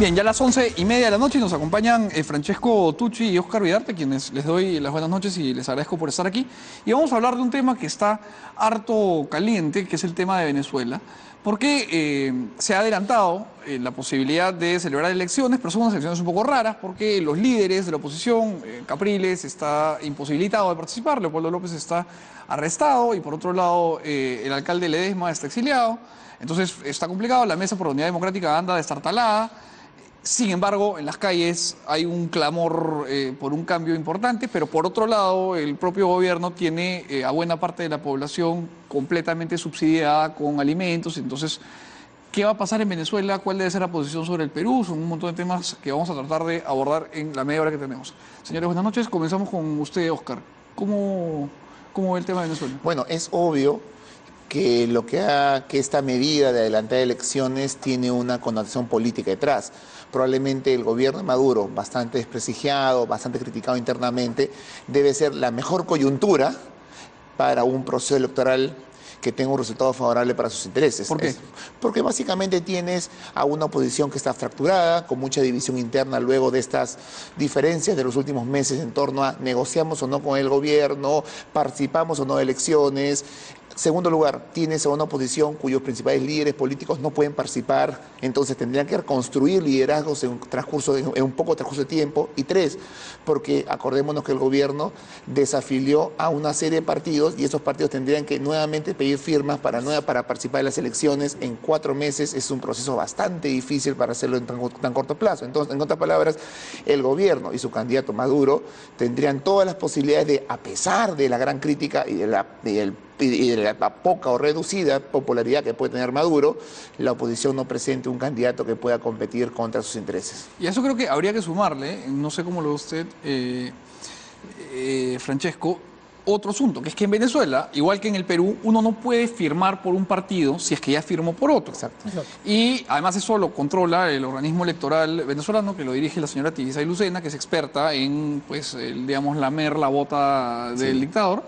Bien, ya a las 11:30 de la noche nos acompañan Francesco Tucci y Oscar Vidarte, quienes les doy las buenas noches y les agradezco por estar aquí. Y vamos a hablar de un tema que está harto caliente, que es el tema de Venezuela, porque se ha adelantado la posibilidad de celebrar elecciones, pero son unas elecciones un poco raras, porque los líderes de la oposición, Capriles está imposibilitado de participar, Leopoldo López está arrestado y por otro lado el alcalde Ledesma está exiliado. Entonces está complicado, la Mesa por la Unidad Democrática anda destartalada. Sin embargo, en las calles hay un clamor por un cambio importante, pero por otro lado, el propio gobierno tiene a buena parte de la población completamente subsidiada con alimentos. Entonces, ¿qué va a pasar en Venezuela? ¿Cuál debe ser la posición sobre el Perú? Son un montón de temas que vamos a tratar de abordar en la media hora que tenemos. Señores, buenas noches. Comenzamos con usted, Oscar. ¿Cómo ve el tema de Venezuela? Bueno, es obvio que que esta medida de adelantar elecciones tiene una connotación política detrás. Probablemente el gobierno de Maduro, bastante desprestigiado, bastante criticado internamente, debe ser la mejor coyuntura para un proceso electoral que tenga un resultado favorable para sus intereses. ¿Por qué? Porque básicamente tienes a una oposición que está fracturada, con mucha división interna luego de estas diferencias de los últimos meses en torno a negociamos o no con el gobierno, participamos o no de elecciones. Segundo lugar, tienes a una oposición cuyos principales líderes políticos no pueden participar, entonces tendrían que reconstruir liderazgos en un poco transcurso de tiempo. Y tres, porque acordémonos que el gobierno desafilió a una serie de partidos y esos partidos tendrían que nuevamente pedir firmas para participar en las elecciones en 4 meses. Es un proceso bastante difícil para hacerlo en tan corto plazo. Entonces, en otras palabras, el gobierno y su candidato Maduro tendrían todas las posibilidades de, a pesar de la gran crítica y de la poca o reducida popularidad que puede tener Maduro, la oposición no presente un candidato que pueda competir contra sus intereses. Y a eso creo que habría que sumarle, no sé cómo lo ve usted, Francesco, otro asunto, que es que en Venezuela, igual que en el Perú, uno no puede firmar por un partido si es que ya firmó por otro. Exacto. Y además eso lo controla el organismo electoral venezolano, que lo dirige la señora Tibisay Lucena, que es experta en, pues, digamos, lamer la bota del dictador.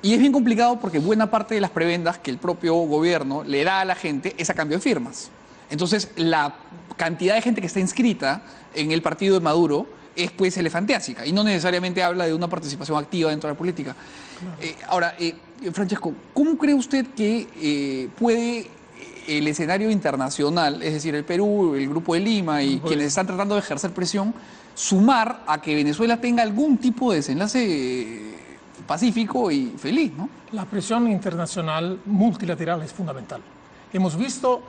Y es bien complicado porque buena parte de las prebendas que el propio gobierno le da a la gente es a cambio de firmas. Entonces, la cantidad de gente que está inscrita en el partido de Maduro es pues elefantiásica y no necesariamente habla de una participación activa dentro de la política. Ahora, Francesco, ¿cómo cree usted que puede el escenario internacional, es decir, el Perú, el Grupo de Lima y quienes están tratando de ejercer presión, sumar a que Venezuela tenga algún tipo de desenlace pacífico y feliz, ¿no? La presión internacional multilateral es fundamental. Hemos visto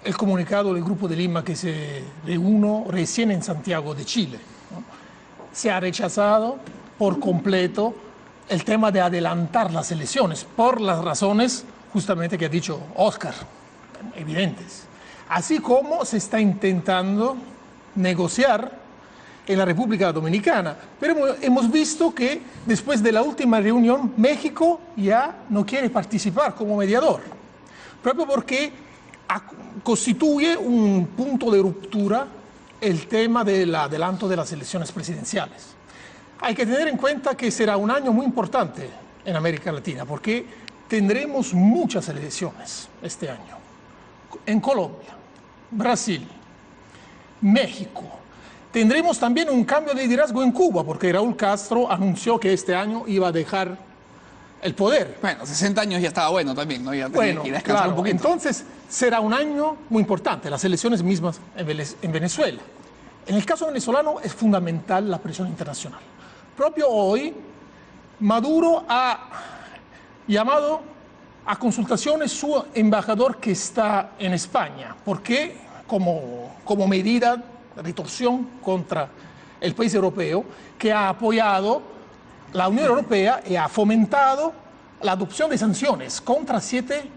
el comunicado del Grupo de Lima que se reunió recién en Santiago de Chile, ¿no? Se ha rechazado por completo el tema de adelantar las elecciones por las razones justamente que ha dicho Oscar, evidentes. Así como se está intentando negociar en la República Dominicana. Pero hemos visto que después de la última reunión, México ya no quiere participar como mediador, propio porque constituye un punto de ruptura el tema del adelanto de las elecciones presidenciales. Hay que tener en cuenta que será un año muy importante en América Latina, porque tendremos muchas elecciones este año. En Colombia, Brasil, México. Tendremos también un cambio de liderazgo en Cuba, porque Raúl Castro anunció que este año iba a dejar el poder. Bueno, 60 años ya estaba bueno también, ¿no? Ya tenía que ir a descansar claro, un poquito. entonces será un año muy importante, las elecciones mismas en Venezuela. En el caso venezolano es fundamental la presión internacional. Propio hoy, Maduro ha llamado a consultaciones su embajador que está en España, porque como medida retorsión contra el país europeo que ha apoyado la Unión Europea y ha fomentado la adopción de sanciones contra siete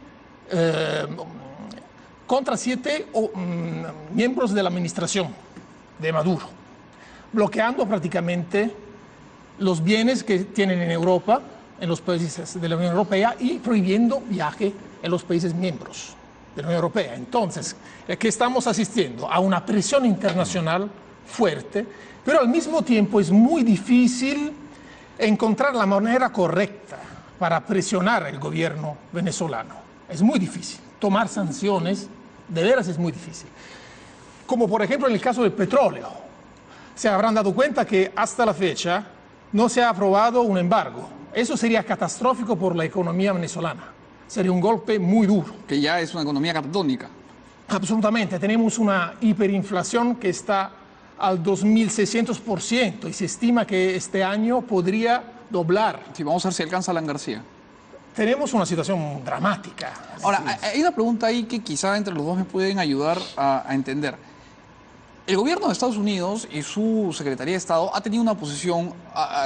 miembros de la administración de Maduro, bloqueando prácticamente los bienes que tienen en Europa, en los países de la Unión Europea, y prohibiendo viaje en los países miembros de la Unión Europea. Entonces, ¿qué estamos asistiendo? A una presión internacional fuerte, pero al mismo tiempo es muy difícil encontrar la manera correcta para presionar al gobierno venezolano. Es muy difícil. Tomar sanciones, de veras es muy difícil. como por ejemplo en el caso del petróleo. Se habrán dado cuenta que hasta la fecha no se ha aprobado un embargo. Eso sería catastrófico por la economía venezolana. Sería un golpe muy duro. Que ya es una economía catatónica. Absolutamente. Tenemos una hiperinflación que está al 2.600% y se estima que este año podría doblar. Sí, vamos a ver si alcanza Alan García. Tenemos una situación dramática. Ahora, hay una pregunta ahí que quizá entre los dos me pueden ayudar a entender. El gobierno de Estados Unidos y su Secretaría de Estado ha tenido una posición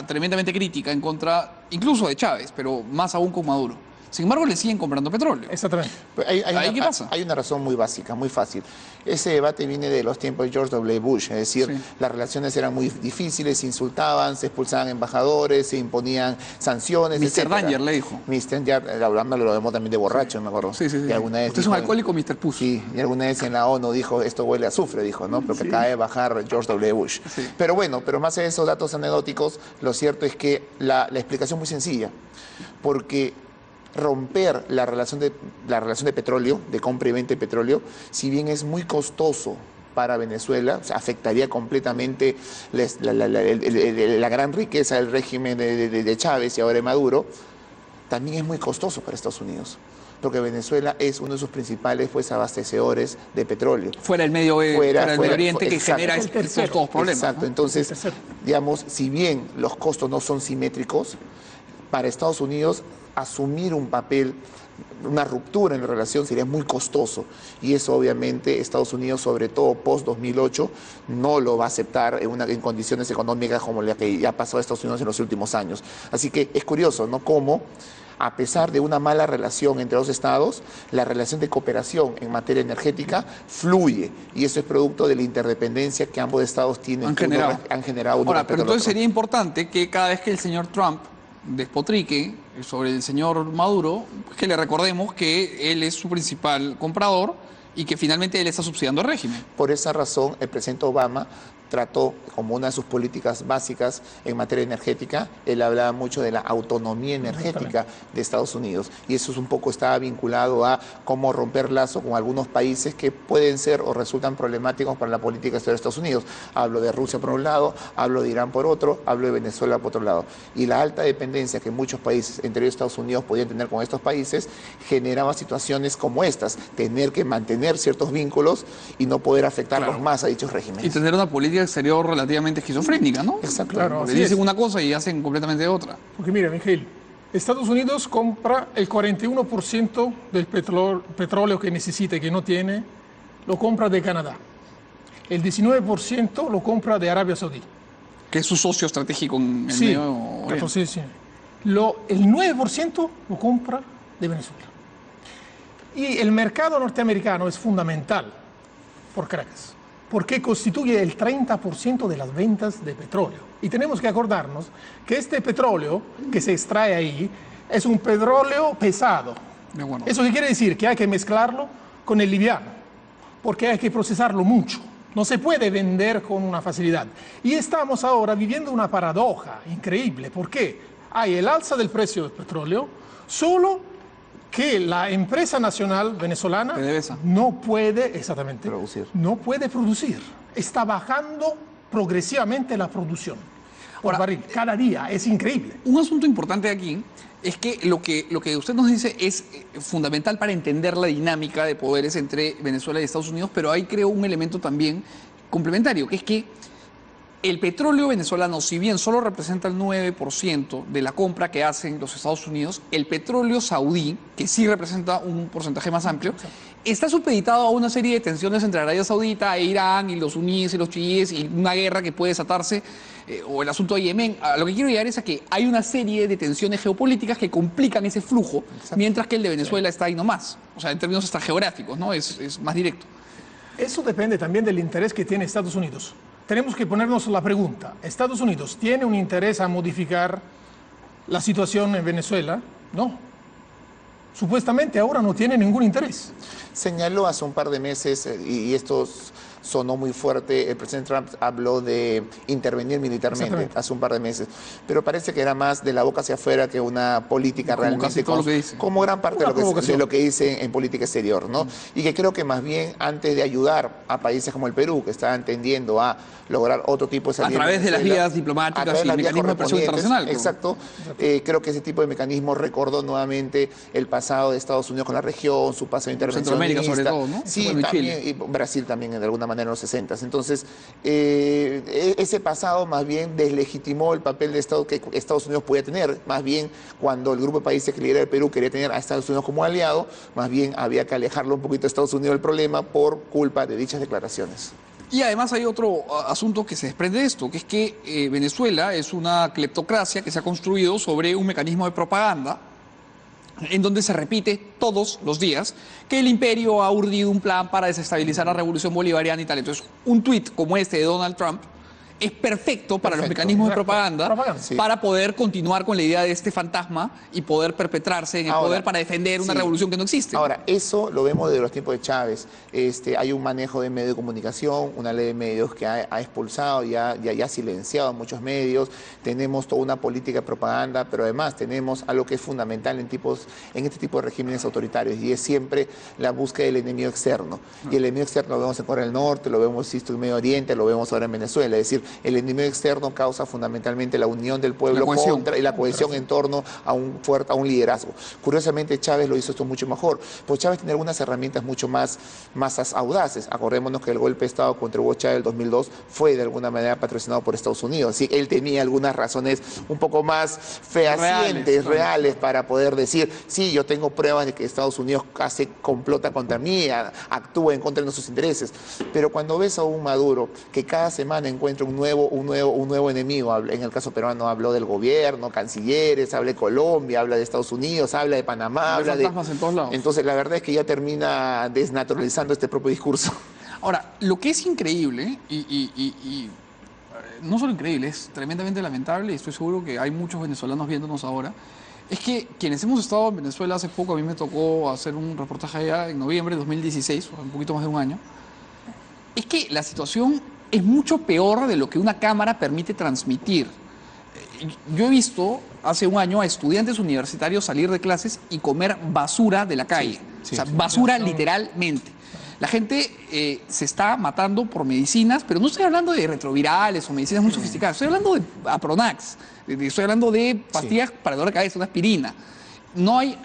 tremendamente crítica en contra, incluso de Chávez, pero más aún con Maduro. Sin embargo, le siguen comprando petróleo. Exactamente. ¿Qué pasa? Hay una razón muy básica, muy fácil. Ese debate viene de los tiempos de George W. Bush, es decir, Sí. las relaciones eran muy difíciles, se insultaban, se expulsaban embajadores, se imponían sanciones, Mr. etcétera. Danger le dijo. Mr. Danger, hablando lo llamó también de borracho, me acuerdo. Sí. Y alguna vez Usted es un dijo- alcohólico, Mr. Puss. Sí, y alguna vez en la ONU dijo, esto huele a azufre, dijo, ¿no? Pero que acaba de bajar George W. Bush. Sí. Pero bueno, pero más allá de esos datos anecdóticos, lo cierto es que la explicación es muy sencilla, porque romper la relación de petróleo, de compra y venta de petróleo, si bien es muy costoso para Venezuela, o sea, afectaría completamente la gran riqueza del régimen de Chávez y ahora de Maduro, también es muy costoso para Estados Unidos, porque Venezuela es uno de sus principales abastecedores de petróleo. Fuera del Medio Oriente, que exacto. genera Es el tercero. estos problemas. Exacto, ¿no? entonces, Tercero. digamos, si bien los costos no son simétricos, para Estados Unidos asumir un papel, una ruptura en la relación sería muy costoso y eso obviamente Estados Unidos, sobre todo post-2008, no lo va a aceptar en condiciones económicas como la que ya pasó a Estados Unidos en los últimos años. Así que es curioso, ¿no? Cómo a pesar de una mala relación entre los estados, la relación de cooperación en materia energética fluye y eso es producto de la interdependencia que ambos estados tienen, Han generado. han generado uno Ahora, respecto pero al entonces otro. sería importante que cada vez que el señor Trump despotrique sobre el señor Maduro, pues que le recordemos que él es su principal comprador y que finalmente él está subsidiando el régimen. Por esa razón, el presidente Obama trató como una de sus políticas básicas en materia energética, él hablaba mucho de la autonomía energética de Estados Unidos y eso es un poco estaba vinculado a cómo romper lazo con algunos países que pueden ser o resultan problemáticos para la política exterior de Estados Unidos. Hablo de Rusia por un lado, hablo de Irán por otro, hablo de Venezuela por otro lado. Y la alta dependencia que muchos países, entre ellos Estados Unidos, podían tener con estos países, generaba situaciones como estas, tener que mantener ciertos vínculos y no poder afectarlos Claro. más a dichos Y regímenes. tener una política exterior relativamente esquizofrénica, ¿no? Exacto. Claro. Porque Así dicen es. una cosa y hacen completamente otra. Porque mira, Miguel, Estados Unidos compra el 41% del petróleo que necesita y que no tiene, lo compra de Canadá. El 19% lo compra de Arabia Saudí. Que es su socio estratégico en el Sí, Medio Oriente. 14, sí. El 9% lo compra de Venezuela. Y el mercado norteamericano es fundamental por Caracas, porque constituye el 30% de las ventas de petróleo. Y tenemos que acordarnos que este petróleo que se extrae ahí es un petróleo pesado. De acuerdo. ¿Eso qué quiere decir? Que hay que mezclarlo con el liviano, porque hay que procesarlo mucho. No se puede vender con una facilidad. Y estamos ahora viviendo una paradoja increíble. ¿Por qué? Hay el alza del precio del petróleo, solo que la empresa nacional venezolana PDVSA. no puede, exactamente, Producir. no puede producir. Está bajando progresivamente la producción por Ahora, barril. Cada día, es increíble. Un asunto importante aquí es que lo que usted nos dice es fundamental para entender la dinámica de poderes entre Venezuela y Estados Unidos, pero ahí creo un elemento también complementario, que es que el petróleo venezolano, si bien solo representa el 9% de la compra que hacen los Estados Unidos, el petróleo saudí, que sí representa un porcentaje más amplio, está supeditado a una serie de tensiones entre Arabia Saudita e Irán y los suníes y los chiíes y una guerra que puede desatarse, o el asunto de Yemen. A lo que quiero llegar es a que hay una serie de tensiones geopolíticas que complican ese flujo, mientras que el de Venezuela está ahí nomás. O sea, en términos hasta geográficos, ¿no? Es más directo. Eso depende también del interés que tiene Estados Unidos. Tenemos que ponernos la pregunta, ¿Estados Unidos tiene un interés a modificar la situación en Venezuela? No. Supuestamente ahora no tiene ningún interés. Señaló hace un par de meses, y esto sonó muy fuerte. El presidente Trump habló de intervenir militarmente hace un par de meses, pero parece que era más de la boca hacia afuera que una política Como realmente, casi todo lo que dice. como gran parte de lo que dice en política exterior, ¿no? Y que creo que más bien antes de ayudar a países como el Perú, que estaban tendiendo a lograr otro tipo de salida a través de las vías diplomáticas y mecanismos de presión internacional. Exacto. Creo que ese tipo de mecanismo recordó nuevamente el pasado de Estados Unidos con la región, su pasado intervencionista. Centroamérica sobre todo, ¿no? Sí, Bueno, también, y Brasil también de alguna manera en los 60. Entonces, ese pasado más bien deslegitimó el papel de Estado que Estados Unidos podía tener. Más bien, cuando el grupo de países que lidera el Perú quería tener a Estados Unidos como aliado, más bien había que alejarlo un poquito de Estados Unidos del problema por culpa de dichas declaraciones. Y además hay otro asunto que se desprende de esto, que es que Venezuela es una cleptocracia que se ha construido sobre un mecanismo de propaganda en donde se repite todos los días que el imperio ha urdido un plan para desestabilizar la revolución bolivariana y tal. Entonces, un tuit como este de Donald Trump es perfecto para los mecanismos de propaganda, sí, para poder continuar con la idea de este fantasma y poder perpetrarse en el poder para defender una revolución que no existe. Ahora, eso lo vemos desde los tiempos de Chávez. Hay un manejo de medios de comunicación, una ley de medios que ha expulsado y ha silenciado a muchos medios. Tenemos toda una política de propaganda, pero además tenemos algo que es fundamental en este tipo de regímenes autoritarios, y es siempre la búsqueda del enemigo externo. Y el enemigo externo lo vemos en Corea del Norte, lo vemos en Medio Oriente, lo vemos ahora en Venezuela. Es decir, el enemigo externo causa fundamentalmente la unión del pueblo y la cohesión en torno a un liderazgo. Curiosamente, Chávez lo hizo esto mucho mejor, pues Chávez tiene algunas herramientas mucho más audaces. Acordémonos que el golpe de Estado contra Hugo Chávez del 2002 fue de alguna manera patrocinado por Estados Unidos. Así que él tenía algunas razones un poco más fehacientes, reales, para poder decir, sí, yo tengo pruebas de que Estados Unidos complota contra mí, actúa en contra de nuestros intereses. Pero cuando ves a un Maduro que cada semana encuentra un nuevo enemigo, en el caso peruano habló del gobierno, cancilleres, habla de Colombia, habla de Estados Unidos, habla de Panamá, habla de... en todos lados. Entonces la verdad es que ya termina desnaturalizando este propio discurso. Ahora, lo que es increíble, no solo increíble, es tremendamente lamentable, y estoy seguro que hay muchos venezolanos viéndonos ahora, es que quienes hemos estado en Venezuela hace poco, a mí me tocó hacer un reportaje allá en noviembre de 2016, un poquito más de un año, es que la situación es mucho peor de lo que una cámara permite transmitir. Yo he visto hace un año a estudiantes universitarios salir de clases y comer basura de la calle. Basura literalmente. La gente se está matando por medicinas, pero no estoy hablando de retrovirales o medicinas muy sofisticadas, estoy hablando de Apronax, estoy hablando de pastillas para dolor de cabeza, una aspirina. No hay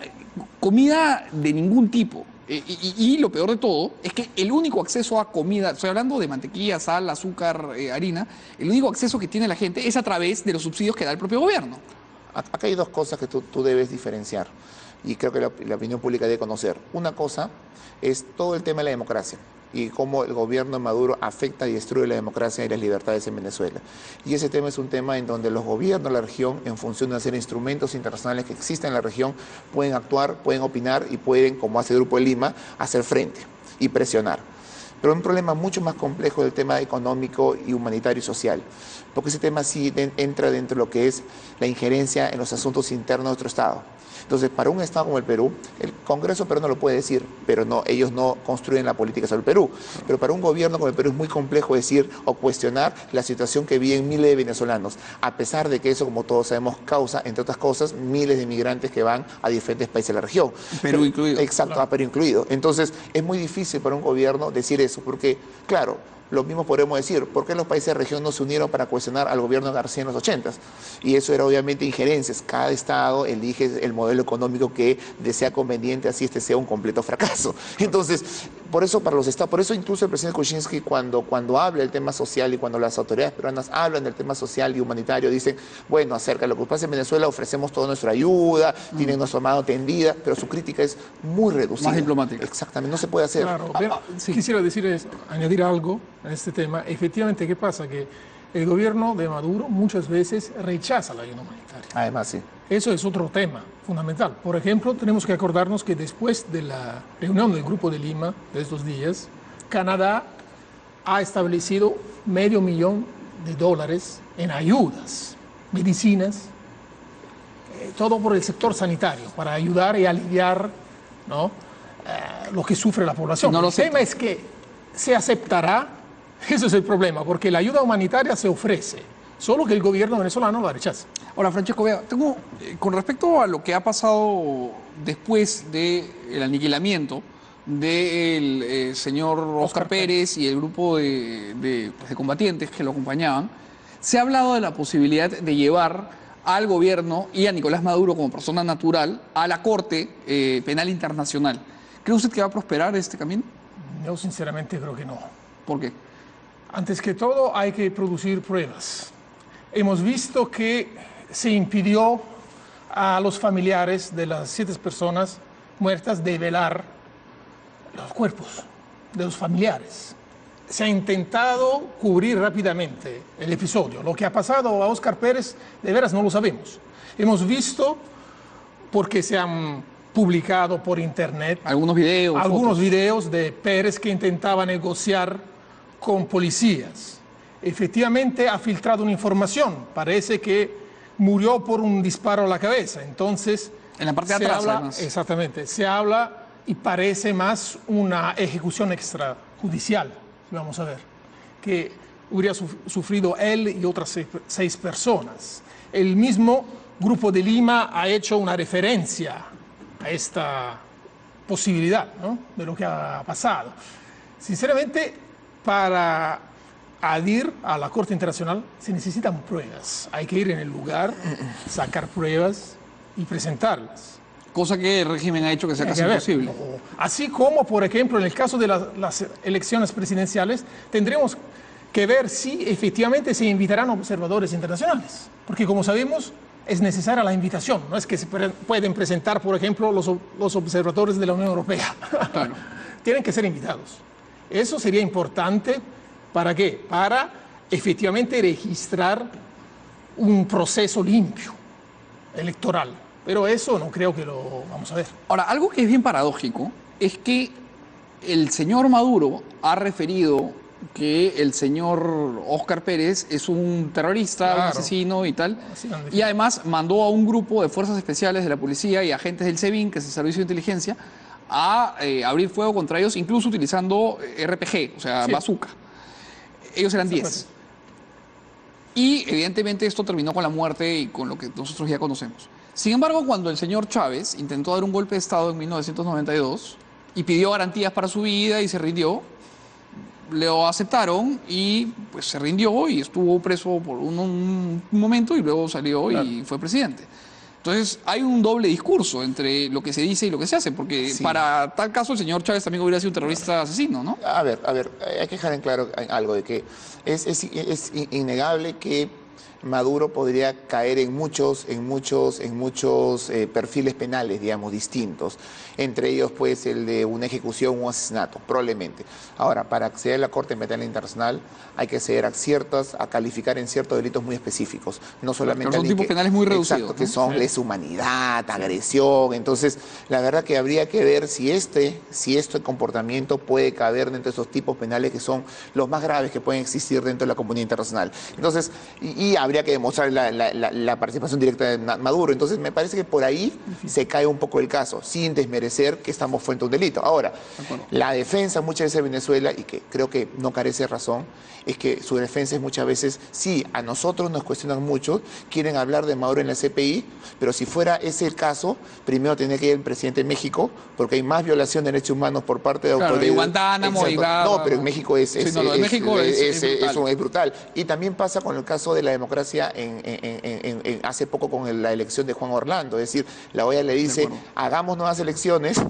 comida de ningún tipo. Y lo peor de todo es que el único acceso a comida, estoy hablando de mantequilla, sal, azúcar, harina, el único acceso que tiene la gente es a través de los subsidios que da el propio gobierno. Acá hay dos cosas que tú debes diferenciar, y creo que la opinión pública debe conocer. Una cosa es todo el tema de la democracia y cómo el gobierno de Maduro afecta y destruye la democracia y las libertades en Venezuela. Y ese tema es un tema en donde los gobiernos de la región, en función de hacer instrumentos internacionales que existen en la región, pueden actuar, pueden opinar y pueden, como hace el Grupo de Lima, hacer frente y presionar. Pero un problema mucho más complejo es el tema económico y humanitario y social, porque ese tema sí entra dentro de lo que es la injerencia en los asuntos internos de nuestro Estado. Entonces, para un Estado como el Perú, el Congreso peruano lo puede decir, pero no, ellos no construyen la política sobre el Perú. Pero para un gobierno como el Perú es muy complejo decir o cuestionar la situación que viven miles de venezolanos, a pesar de que eso, como todos sabemos, causa, entre otras cosas, miles de migrantes que van a diferentes países de la región. Perú incluido. Exacto, a Perú incluido. Entonces, es muy difícil para un gobierno decir eso, porque, claro, lo mismo podemos decir, ¿por qué los países de la región no se unieron para cuestionar al gobierno de García en los 80s? Y eso era obviamente injerencias. Cada Estado elige el modelo económico que desea conveniente, así este sea un completo fracaso. Entonces, por eso para los Estados, por eso incluso el presidente Kuczynski cuando habla del tema social y cuando las autoridades peruanas hablan del tema social y humanitario, dicen, bueno, acerca de lo que pasa en Venezuela ofrecemos toda nuestra ayuda, tienen nuestra mano tendida, pero su crítica es muy reducida. Más diplomática. Exactamente, no se puede hacer. Claro, quisiera añadir algo en este tema. Efectivamente, ¿qué pasa? Que el gobierno de Maduro muchas veces rechaza la ayuda humanitaria. Además, sí. Eso es otro tema fundamental. Por ejemplo, tenemos que acordarnos que después de la reunión del Grupo de Lima de estos días, Canadá ha establecido $500,000 en ayudas, medicinas, todo por el sector sanitario, para ayudar y aliviar, ¿no?, lo que sufre la población. El tema es que se aceptará Ese es el problema, porque la ayuda humanitaria se ofrece, solo que el gobierno venezolano la rechaza. Ahora, Francesco, vea, tengo, con respecto a lo que ha pasado después del aniquilamiento del señor Óscar Pérez y el grupo de combatientes que lo acompañaban, se ha hablado de la posibilidad de llevar al gobierno y a Nicolás Maduro como persona natural a la Corte Penal Internacional. ¿Cree usted que va a prosperar este camino? Yo sinceramente creo que no. ¿Por qué? Antes que todo hay que producir pruebas. Hemos visto que se impidió a los familiares de las 7 personas muertas de velar los cuerpos de los familiares. Se ha intentado cubrir rápidamente el episodio. Lo que ha pasado a Óscar Pérez, de veras no lo sabemos. Hemos visto, porque se han publicado por internet, Algunos videos. de Pérez que intentaba negociar con policías. Efectivamente ha filtrado una información. Parece que murió por un disparo a la cabeza. Entonces, En la parte de atrás, además. exactamente, se habla y parece más una ejecución extrajudicial. Vamos a ver, que hubiera sufrido él y otras 6 personas. El mismo Grupo de Lima ha hecho una referencia a esta posibilidad, ¿no?, de lo que ha pasado. Sinceramente, para ir a la Corte Internacional se necesitan pruebas. Hay que ir en el lugar, sacar pruebas y presentarlas. Cosa que el régimen ha hecho que sea casi imposible. Así como, por ejemplo, en el caso de las elecciones presidenciales, tendremos que ver si efectivamente se invitarán observadores internacionales. Porque, como sabemos, es necesaria la invitación. No es que se pueden presentar, por ejemplo, los observadores de la Unión Europea. Claro. Tienen que ser invitados. Eso sería importante. ¿Para qué? Para efectivamente registrar un proceso limpio, electoral. Pero eso no creo que lo vamos a ver. Ahora, algo que es bien paradójico es que el señor Maduro ha referido que el señor Óscar Pérez es un terrorista, un asesino y tal. Y además mandó a un grupo de fuerzas especiales de la policía y agentes del SEBIN, que es el Servicio de Inteligencia, a abrir fuego contra ellos, incluso utilizando RPG, o sea, bazooka. Ellos eran 10. Y evidentemente esto terminó con la muerte y con lo que nosotros ya conocemos. Sin embargo, cuando el señor Chávez intentó dar un golpe de Estado en 1992 y pidió garantías para su vida y se rindió, lo aceptaron y pues se rindió y estuvo preso por un momento y luego salió y fue presidente. Entonces hay un doble discurso entre lo que se dice y lo que se hace, porque para tal caso el señor Chávez también hubiera sido un terrorista asesino, ¿no? A ver, hay que dejar en claro algo de que es innegable que Maduro podría caer en muchos perfiles penales, digamos, distintos. Entre ellos, pues, el de una ejecución o un asesinato, probablemente. Ahora, para acceder a la Corte Penal Internacional hay que acceder a calificar en ciertos delitos muy específicos. No solamente... Pero son tipos penales muy reducidos. Exacto, que son lesa humanidad, agresión. Entonces, la verdad que habría que ver si este comportamiento puede caber dentro de esos tipos penales que son los más graves que pueden existir dentro de la comunidad internacional. Entonces, y habría que demostrar la participación directa de Maduro. Entonces, me parece que por ahí se cae un poco el caso, sin desmerecer que estamos frente a un delito. Ahora, la defensa muchas veces de Venezuela, y que creo que no carece de razón, es que su defensa es muchas veces, sí, a nosotros nos cuestionan mucho, quieren hablar de Maduro en la CPI, pero si fuera ese el caso, primero tendría que ir el presidente de México, porque hay más violación de derechos humanos por parte de autoridades. De Guantánamo, no, pero en México es brutal. Y también pasa con el caso de la democracia hace poco con la elección de Juan Orlando. Es decir, la OEA le dice, hagamos nuevas elecciones.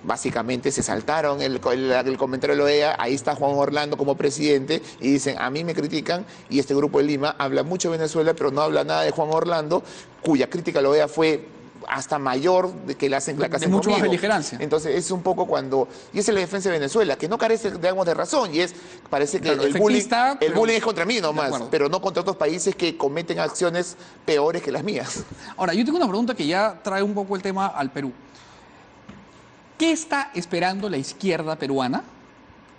Básicamente se saltaron el comentario de la OEA, ahí está Juan Orlando como presidente, y dicen, a mí me critican, y este grupo de Lima habla mucho de Venezuela, pero no habla nada de Juan Orlando, cuya crítica a la OEA fue hasta mayor de que la hacen mucho más beligerancia. Entonces es un poco cuando, y esa es la defensa de Venezuela, que no carece, digamos, de razón, y parece que el bullying es contra mí nomás, pero no contra otros países que cometen acciones peores que las mías. Ahora, yo tengo una pregunta que ya trae un poco el tema al Perú. ¿Qué está esperando la izquierda peruana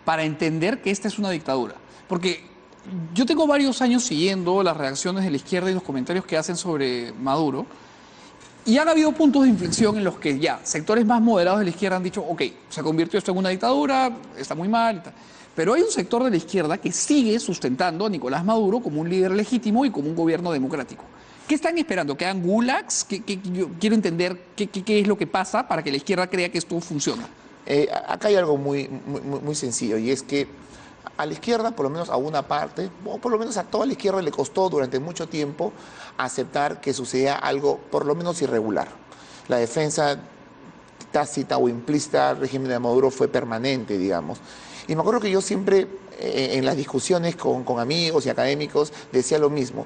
para entender que esta es una dictadura? Porque yo tengo varios años siguiendo las reacciones de la izquierda y los comentarios que hacen sobre Maduro, Y han habido puntos de inflexión en los que ya sectores más moderados de la izquierda han dicho, ok, se convirtió esto en una dictadura, está muy mal y tal. Pero hay un sector de la izquierda que sigue sustentando a Nicolás Maduro como un líder legítimo y como un gobierno democrático. ¿Qué están esperando? ¿Que hagan gulags? Yo quiero entender qué es lo que pasa para que la izquierda crea que esto funciona. Acá hay algo muy sencillo, y es que a la izquierda, por lo menos a una parte, o por lo menos a toda la izquierda, le costó durante mucho tiempo aceptar que sucedía algo por lo menos irregular. La defensa tácita o implícita del régimen de Maduro fue permanente, digamos. Y me acuerdo que yo siempre, en las discusiones con amigos y académicos, decía lo mismo.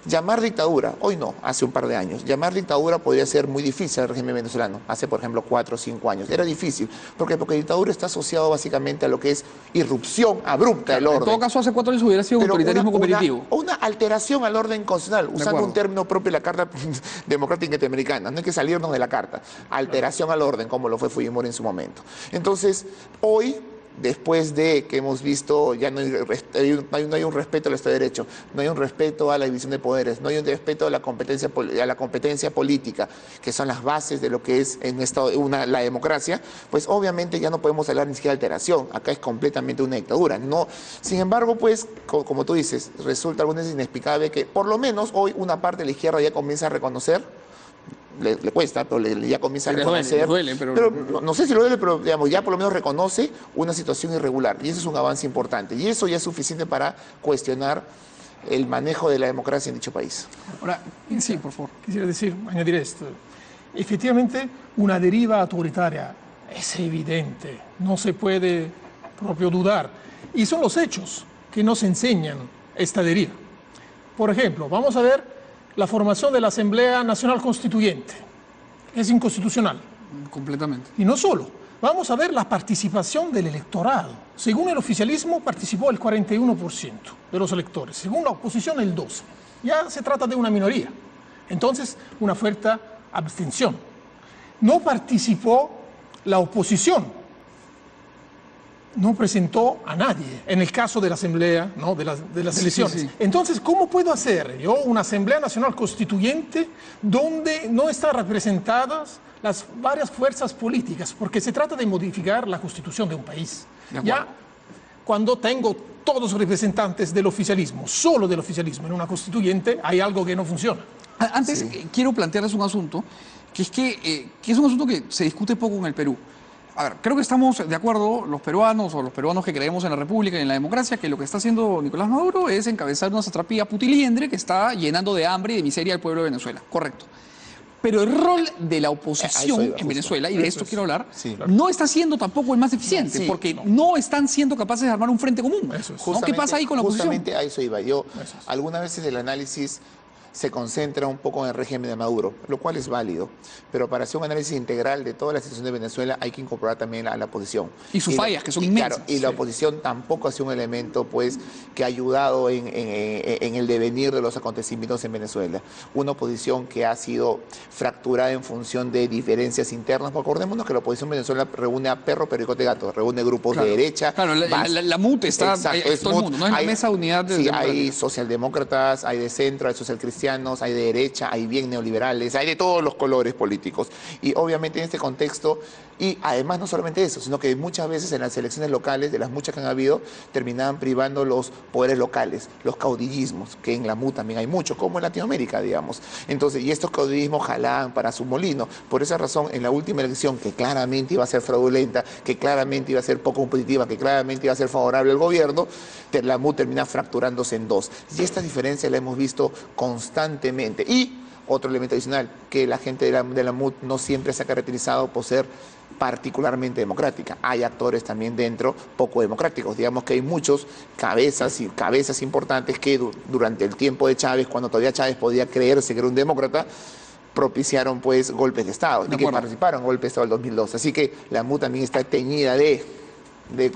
Llamar dictadura, hoy no, hace un par de años, llamar dictadura podría ser muy difícil al régimen venezolano, hace por ejemplo 4 o 5 años, era difícil, porque dictadura está asociado básicamente a lo que es irrupción abrupta del orden. En todo caso, hace 4 años hubiera sido un autoritarismo competitivo. Una alteración al orden constitucional, usando un término propio de la Carta Democrática Interamericana, no hay que salirnos de la Carta, alteración al orden, como lo fue Fujimori en su momento. Entonces, hoy, después de que hemos visto, ya no hay un respeto al Estado de Derecho, no hay un respeto a la división de poderes, no hay un respeto a la competencia política, que son las bases de lo que es en la democracia, pues obviamente ya no podemos hablar ni siquiera de alteración, acá es completamente una dictadura. No, sin embargo, pues, como tú dices, resulta algunas veces inexplicable que por lo menos hoy una parte de la izquierda ya comienza a reconocer. Le cuesta, pero ya comienza a reconocer. Duele, pero no sé si lo duele, pero digamos, ya por lo menos reconoce una situación irregular. Y eso es un avance importante. Y eso ya es suficiente para cuestionar el manejo de la democracia en dicho país. Ahora, sí, por favor. Quisiera añadir esto. Efectivamente, una deriva autoritaria es evidente, no se puede propio dudar. Y son los hechos que nos enseñan esta deriva. Por ejemplo, vamos a ver la formación de la Asamblea Nacional Constituyente. Es inconstitucional. Completamente. Y no solo. Vamos a ver la participación del electorado. Según el oficialismo, participó el 41% de los electores. Según la oposición, el 12%. Ya se trata de una minoría. Entonces, una fuerte abstención. No participó la oposición. No presentó a nadie, en el caso de la Asamblea, ¿no? de las elecciones. Sí. Entonces, ¿cómo puedo hacer yo una Asamblea Nacional Constituyente donde no están representadas las varias fuerzas políticas? Porque se trata de modificar la Constitución de un país. Ya cuando tengo todos los representantes del oficialismo, solo del oficialismo en una constituyente, hay algo que no funciona. Antes, quiero plantearles un asunto, que es un asunto que se discute poco en el Perú. A ver, creo que estamos de acuerdo los peruanos que creemos en la República y en la democracia, que lo que está haciendo Nicolás Maduro es encabezar una satrapía putiliendre que está llenando de hambre y de miseria al pueblo de Venezuela. Correcto. Pero el rol de la oposición en Venezuela, y de esto quiero hablar, no está siendo tampoco el más eficiente, porque no están siendo capaces de armar un frente común. ¿Qué pasa ahí con la oposición? Justamente a eso iba. Algunas veces el análisis se concentra un poco en el régimen de Maduro, lo cual es válido, pero para hacer un análisis integral de toda la situación de Venezuela hay que incorporar también a la oposición. Y sus fallas, que son inmensas. Claro, y la oposición tampoco ha sido un elemento pues, que ha ayudado en el devenir de los acontecimientos en Venezuela. Una oposición que ha sido fracturada en función de diferencias internas, porque acordémonos que la oposición en Venezuela reúne a perro, pericote, gato, reúne grupos de derecha. Claro, la MUT está, todo el mundo, no es la mesa de unidad de democracia. Hay socialdemócratas, hay de centro, hay socialcristianos, hay de derecha, hay bien neoliberales, hay de todos los colores políticos. Y obviamente en este contexto, y además no solamente eso, sino que muchas veces en las elecciones locales, de las muchas que han habido, terminaban privando los poderes locales, los caudillismos, que en la MUT también hay muchos, como en Latinoamérica, digamos. Entonces, y estos caudillismos jalaban para su molino. Por esa razón, en la última elección, que claramente iba a ser fraudulenta, que claramente iba a ser poco competitiva, que claramente iba a ser favorable al gobierno, la MUT termina fracturándose en dos. Y esta diferencia la hemos visto constantemente. Y otro elemento adicional, que la gente de la MUT no siempre se ha caracterizado por ser particularmente democrática. Hay actores también dentro poco democráticos. Digamos que hay muchos cabezas importantes que durante el tiempo de Chávez, cuando todavía Chávez podía creerse que era un demócrata, propiciaron pues golpes de Estado y que participaron en golpes de Estado del 2012. Así que la MUT también está teñida de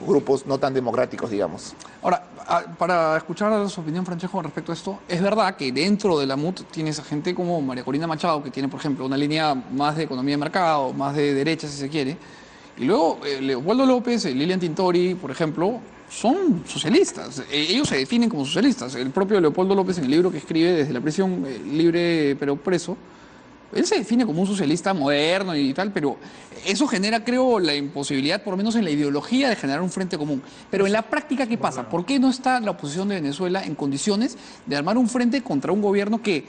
grupos no tan democráticos, digamos. Ahora, para escuchar su opinión, Francesco, respecto a esto, es verdad que dentro de la MUT tienes a gente como María Corina Machado, que tiene, por ejemplo, una línea más de economía de mercado, más de derecha, si se quiere, y luego Leopoldo López, Lilian Tintori, por ejemplo, son socialistas. Ellos se definen como socialistas. El propio Leopoldo López, en el libro que escribe desde la prisión, libre pero preso, Él se define como un socialista moderno y tal, pero eso genera, creo, la imposibilidad, por lo menos en la ideología, de generar un frente común. Pero en la práctica, ¿qué pasa? ¿Por qué no está la oposición de Venezuela en condiciones de armar un frente contra un gobierno que,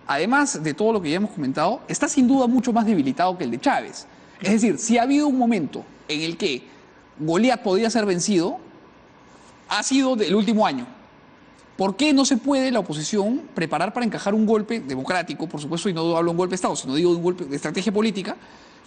además de todo lo que ya hemos comentado, está sin duda mucho más debilitado que el de Chávez? Es decir, si ha habido un momento en el que Goliat podía ser vencido, ha sido del último año. ¿Por qué no se puede la oposición preparar para encajar un golpe democrático, por supuesto, y no hablo de un golpe de Estado, sino digo de un golpe de estrategia política,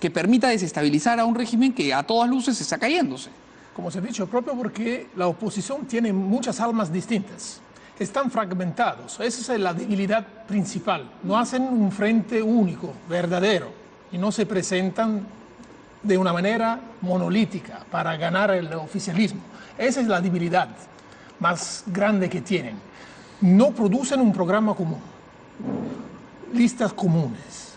que permita desestabilizar a un régimen que a todas luces está cayéndose? Como se ha dicho, propio porque la oposición tiene muchas almas distintas. Están fragmentados. Esa es la debilidad principal. No hacen un frente único, verdadero, y no se presentan de una manera monolítica para ganar el oficialismo. Esa es la debilidad más grande que tienen. No producen un programa común, listas comunes,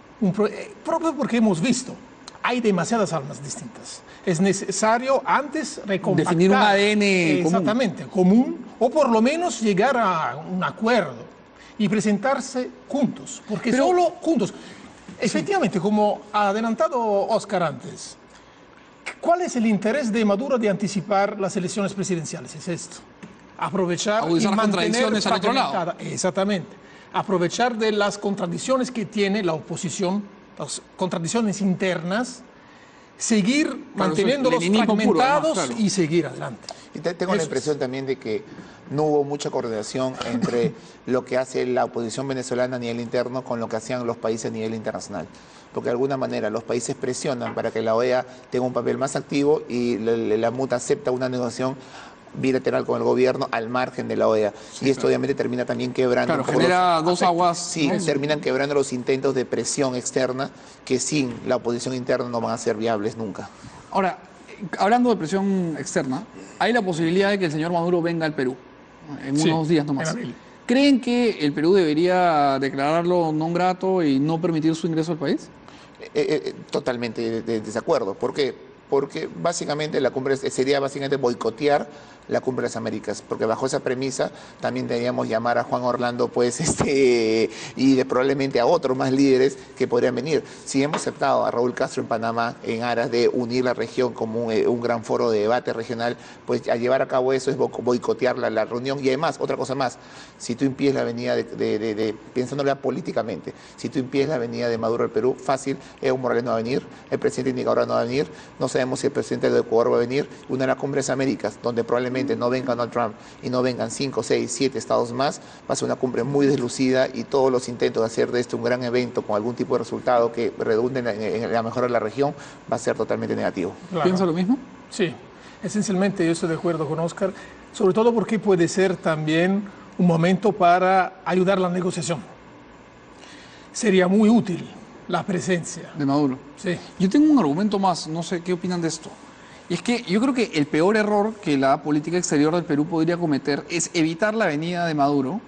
propio porque hemos visto, hay demasiadas almas distintas. Es necesario antes recompactar. Definir un ADN exactamente, común, o por lo menos llegar a un acuerdo y presentarse juntos, porque solo juntos. Efectivamente, como ha adelantado Oscar antes, ¿cuál es el interés de Maduro de anticipar las elecciones presidenciales? Es esto. Aprovechar y las mantener contradicciones al otro lado. Exactamente. Aprovechar de las contradicciones que tiene la oposición, las contradicciones internas, seguir manteniéndolos fragmentados claro. y seguir adelante. Y tengo la impresión también de que no hubo mucha coordinación entre lo que hace la oposición venezolana a nivel interno con lo que hacían los países a nivel internacional. Porque de alguna manera los países presionan para que la OEA tenga un papel más activo y la MUT acepta una negociación bilateral con el gobierno al margen de la OEA. Sí, y esto obviamente termina también quebrando... Claro, genera dos aguas. Sí, terminan quebrando los intentos de presión externa que sin la oposición interna no van a ser viables nunca. Ahora, hablando de presión externa, hay la posibilidad de que el señor Maduro venga al Perú en unos días nomás. ¿Creen que el Perú debería declararlo non grato y no permitir su ingreso al país? Totalmente de desacuerdo. ¿Por qué? Porque básicamente la cumbre sería básicamente boicotear la Cumbre de las Américas, porque bajo esa premisa también deberíamos llamar a Juan Orlando, pues, y probablemente a otros más líderes que podrían venir. Si hemos aceptado a Raúl Castro en Panamá en aras de unir la región como un gran foro de debate regional, pues a llevar a cabo eso es boicotear la reunión. Y además, otra cosa más, si tú impides la venida pensándolo políticamente, si tú impides la venida de Maduro al Perú, fácil, Evo Morales no va a venir, el presidente de Nicaragua no va a venir, no sabemos si el presidente de Ecuador va a venir, una de las Cumbres Américas, donde probablemente no venga Donald Trump y no vengan 5, 6, 7 estados más, va a ser una cumbre muy deslucida y todos los intentos de hacer de esto un gran evento con algún tipo de resultado que redunde en la mejora de la región va a ser totalmente negativo. Claro. ¿Piensa lo mismo? Sí, esencialmente yo estoy de acuerdo con Oscar, sobre todo porque puede ser también un momento para ayudar a la negociación. Sería muy útil la presencia de Maduro. Sí. Yo tengo un argumento más, no sé qué opinan de esto. Y es que yo creo que el peor error que la política exterior del Perú podría cometer es evitar la venida de Maduro,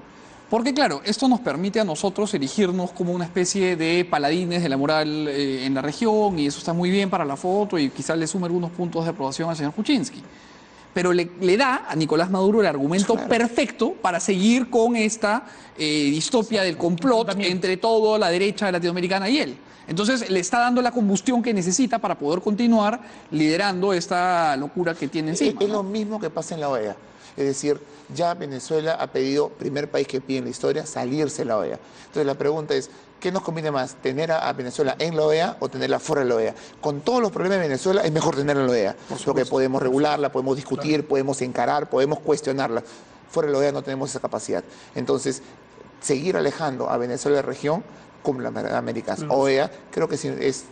porque claro, esto nos permite a nosotros erigirnos como una especie de paladines de la moral en la región, y eso está muy bien para la foto y quizás le sume algunos puntos de aprobación al señor Kuczynski. Pero le da a Nicolás Maduro el argumento perfecto para seguir con esta distopia del complot entre toda la derecha latinoamericana y él. Entonces le está dando la combustión que necesita para poder continuar liderando esta locura que tiene encima. Es lo mismo que pasa en la OEA. Es decir, ya Venezuela ha pedido, primer país que pide en la historia, salirse de la OEA. Entonces la pregunta es, ¿qué nos conviene más? ¿Tener a Venezuela en la OEA o tenerla fuera de la OEA? Con todos los problemas de Venezuela es mejor tenerla en la OEA. Porque podemos regularla, podemos discutir, podemos encarar, podemos cuestionarla. Fuera de la OEA no tenemos esa capacidad. Entonces, seguir alejando a Venezuela de la región, como las Américas, OEA, creo que es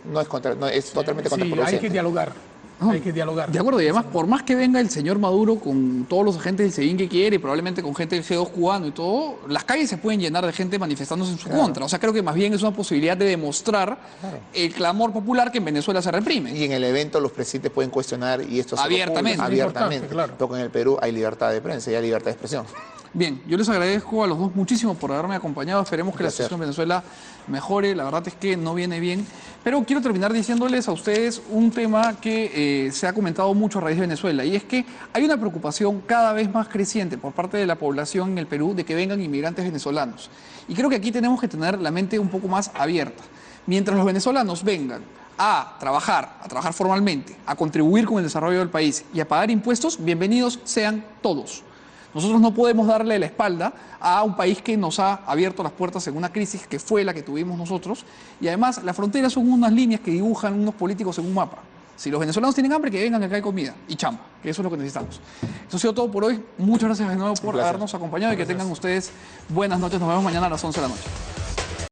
totalmente contraproducente. Hay que dialogar. Hay que dialogar. De acuerdo, y además, por más que venga el señor Maduro con todos los agentes del SEBIN que quiere, y probablemente con gente del G2 cubano y todo, las calles se pueden llenar de gente manifestándose en su contra. O sea, creo que más bien es una posibilidad de demostrar el clamor popular que en Venezuela se reprime. Y en el evento los presidentes pueden cuestionar y esto se abiertamente. Claro. Porque en el Perú hay libertad de prensa y hay libertad de expresión. Bien, yo les agradezco a los dos muchísimo por haberme acompañado. Esperemos que la situación en Venezuela mejore. La verdad es que no viene bien. Pero quiero terminar diciéndoles a ustedes un tema que se ha comentado mucho a raíz de Venezuela. Y es que hay una preocupación cada vez más creciente por parte de la población en el Perú de que vengan inmigrantes venezolanos. Y creo que aquí tenemos que tener la mente un poco más abierta. Mientras los venezolanos vengan a trabajar formalmente, a contribuir con el desarrollo del país y a pagar impuestos, bienvenidos sean todos. Nosotros no podemos darle la espalda a un país que nos ha abierto las puertas en una crisis que fue la que tuvimos nosotros. Y además, las fronteras son unas líneas que dibujan unos políticos en un mapa. Si los venezolanos tienen hambre, que vengan, que acá hay comida y chamba, que eso es lo que necesitamos. Eso ha sido todo por hoy. Muchas gracias de nuevo por habernos acompañado y que tengan ustedes buenas noches. Nos vemos mañana a las 11 de la noche.